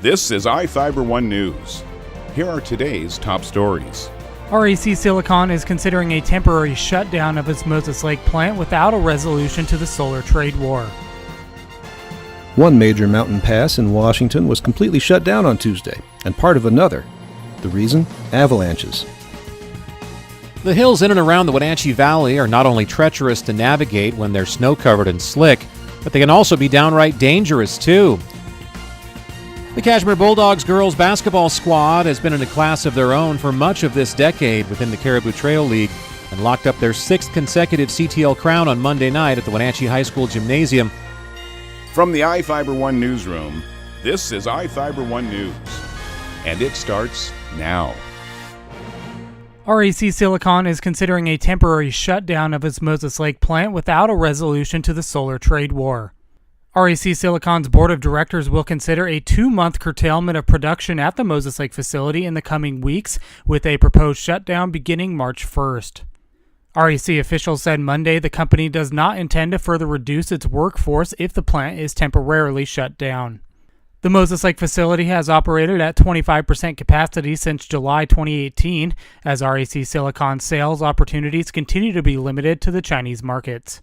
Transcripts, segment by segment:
This is iFIBER 1 News. Here are today's top stories. REC Silicon is considering a temporary shutdown of its Moses Lake plant without a resolution to the solar trade war. One major mountain pass in Washington was completely shut down on Tuesday, and part of another. The reason? Avalanches. The hills in and around the Wenatchee Valley are not only treacherous to navigate when they're snow-covered and slick, but they can also be downright dangerous, too. The Kashmir Bulldogs girls basketball squad has been in a class of their own for much of this decade within the Caribou Trail League and locked up their sixth consecutive CTL crown on Monday night at the Wenatchee High School Gymnasium. From the iFIBER 1 newsroom, this is iFIBER 1 News, and it starts now. REC Silicon is considering a temporary shutdown of its Moses Lake plant without a resolution to the solar trade war. REC Silicon's board of directors will consider a 2-month curtailment of production at the Moses Lake facility in the coming weeks, with a proposed shutdown beginning March 1st. REC officials said Monday the company does not intend to further reduce its workforce if the plant is temporarily shut down. The Moses Lake facility has operated at 25% capacity since July 2018, as REC Silicon sales opportunities continue to be limited to the Chinese markets.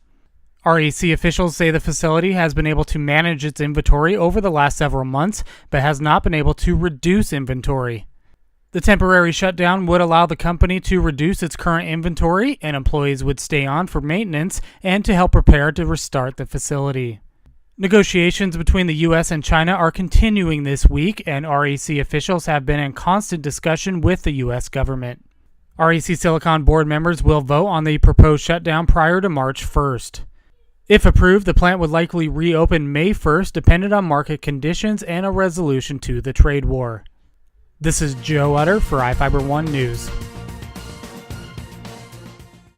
REC officials say the facility has been able to manage its inventory over the last several months, but has not been able to reduce inventory. The temporary shutdown would allow the company to reduce its current inventory, and employees would stay on for maintenance and to help prepare to restart the facility. Negotiations between the U.S. and China are continuing this week, and REC officials have been in constant discussion with the U.S. government. REC Silicon board members will vote on the proposed shutdown prior to March 1st. If approved, the plant would likely reopen May 1st, dependent on market conditions and a resolution to the trade war. This is Joe Utter for iFIBER 1 News.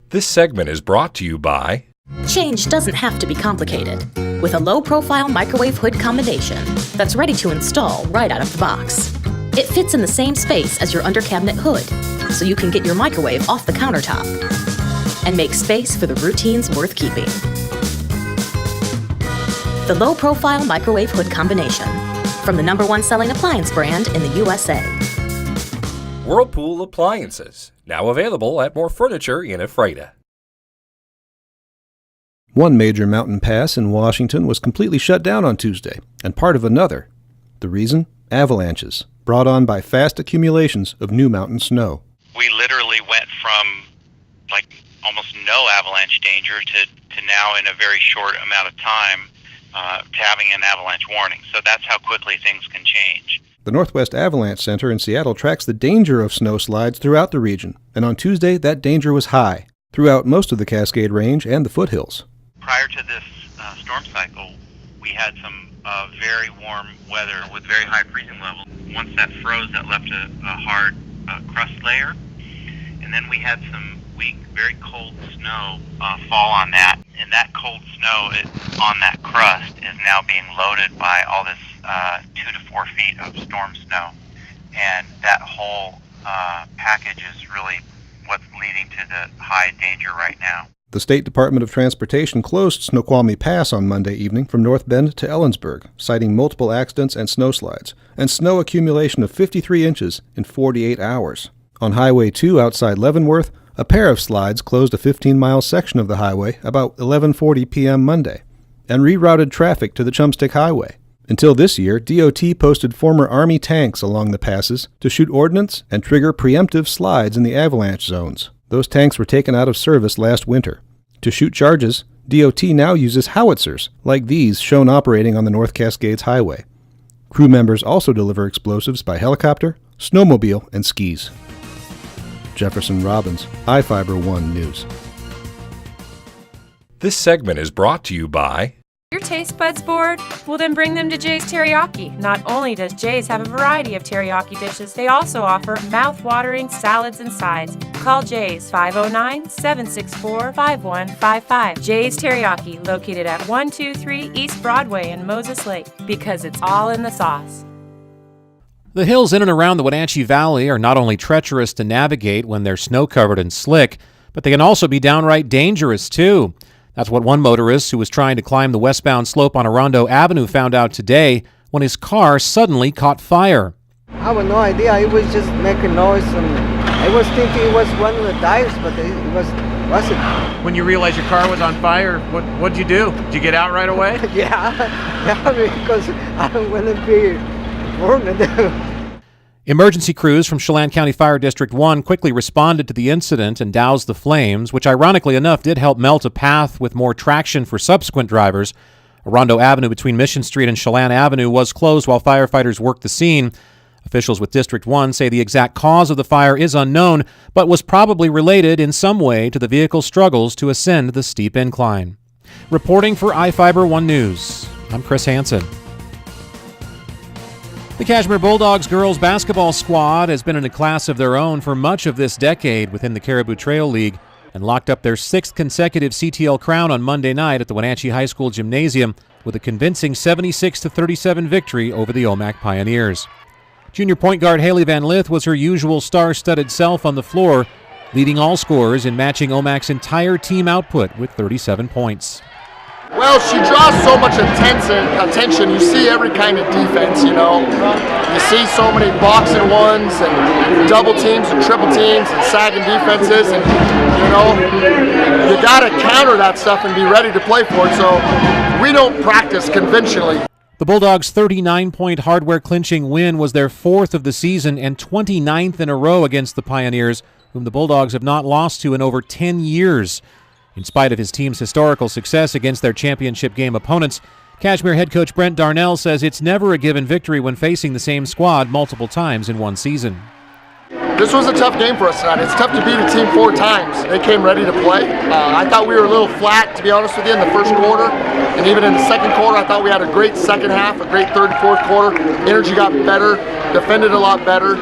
This segment is brought to you by... Change doesn't have to be complicated. With a low-profile microwave hood combination that's ready to install right out of the box. It fits in the same space as your under-cabinet hood, so you can get your microwave off the countertop and make space for the routines worth keeping. The low-profile microwave hood combination from the #1 selling appliance brand in the USA. Whirlpool Appliances, now available at more furniture in Ephrata. One major mountain pass in Washington was completely shut down on Tuesday, and part of another. The reason? Avalanches, brought on by fast accumulations of new mountain snow. We literally went from almost no avalanche danger to now, in a very short amount of time, to having an avalanche warning. So that's how quickly things can change. The Northwest Avalanche Center in Seattle tracks the danger of snowslides throughout the region, and on Tuesday that danger was high throughout most of the Cascade Range and the foothills. Prior to this storm cycle, we had some very warm weather with very high freezing levels. Once that froze, that left a hard crust layer, and then we had some weak, very cold snow fall on that, and that cold snow on that crust is now being loaded by all this 2 to 4 feet of storm snow, and that whole package is really what's leading to the high danger right now. The State Department of Transportation closed Snoqualmie Pass on Monday evening from North Bend to Ellensburg, citing multiple accidents and snowslides, and snow accumulation of 53 inches in 48 hours. On Highway 2 outside Leavenworth, a pair of slides closed a 15-mile section of the highway about 11:40 p.m. Monday and rerouted traffic to the Chumstick Highway. Until this year, DOT posted former Army tanks along the passes to shoot ordnance and trigger preemptive slides in the avalanche zones. Those tanks were taken out of service last winter. To shoot charges, DOT now uses howitzers, like these shown operating on the North Cascades Highway. Crew members also deliver explosives by helicopter, snowmobile, and skis. Jefferson Robbins, iFIBER 1 News. This segment is brought to you by... Your taste buds bored? Well, then bring them to Jay's Teriyaki. Not only does Jay's have a variety of teriyaki dishes, they also offer mouth-watering salads and sides. Call Jay's 509-764-5155. Jay's Teriyaki, located at 123 East Broadway in Moses Lake, because it's all in the sauce. The hills in and around the Wenatchee Valley are not only treacherous to navigate when they're snow-covered and slick, but they can also be downright dangerous, too. That's what one motorist who was trying to climb the westbound slope on Orondo Avenue found out today when his car suddenly caught fire. I have no idea. It was just making noise, and I was thinking it was one of the tires, but it wasn't. When you realized your car was on fire, what'd you do? Did you get out right away? yeah, because I don't want to be burned. Emergency crews from Chelan County Fire District 1 quickly responded to the incident and doused the flames, which ironically enough did help melt a path with more traction for subsequent drivers. Orondo Avenue between Mission Street and Chelan Avenue was closed while firefighters worked the scene. Officials with District 1 say the exact cause of the fire is unknown, but was probably related in some way to the vehicle's struggles to ascend the steep incline. Reporting for iFIBER 1 News, I'm Chris Hansen. The Kashmir Bulldogs girls basketball squad has been in a class of their own for much of this decade within the Caribou Trail League and locked up their 6th consecutive CTL crown on Monday night at the Wenatchee High School Gymnasium with a convincing 76-37 victory over the Omak Pioneers. Junior point guard Haley Van Lith was her usual star-studded self on the floor, leading all scorers and matching Omak's entire team output with 37 points. Well, she draws so much attention. You see every kind of defense, you know. You see so many box and ones and double teams and triple teams and sagging defenses, and, you know, you got to counter that stuff and be ready to play for it. So we don't practice conventionally. The Bulldogs' 39-point hardware-clinching win was their 4th of the season and 29th in a row against the Pioneers, whom the Bulldogs have not lost to in over 10 years. In spite of his team's historical success against their championship game opponents, Kashmir head coach Brent Darnell says it's never a given victory when facing the same squad multiple times in one season. This was a tough game for us tonight. It's tough to beat a team 4 times. They came ready to play. I thought we were a little flat, to be honest with you, in the first quarter. And even in the second quarter, I thought we had a great second half, a great third and fourth quarter. Energy got better, defended a lot better.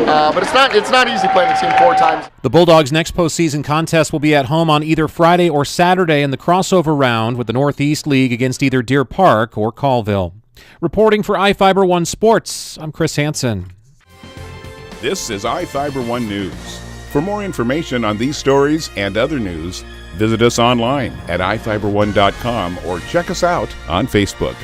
But it's not easy playing a team 4 times. The Bulldogs' next postseason contest will be at home on either Friday or Saturday in the crossover round with the Northeast League against either Deer Park or Colville. Reporting for iFIBER 1 Sports, I'm Chris Hansen. This is iFIBER 1 News. For more information on these stories and other news, visit us online at iFiber1.com or check us out on Facebook.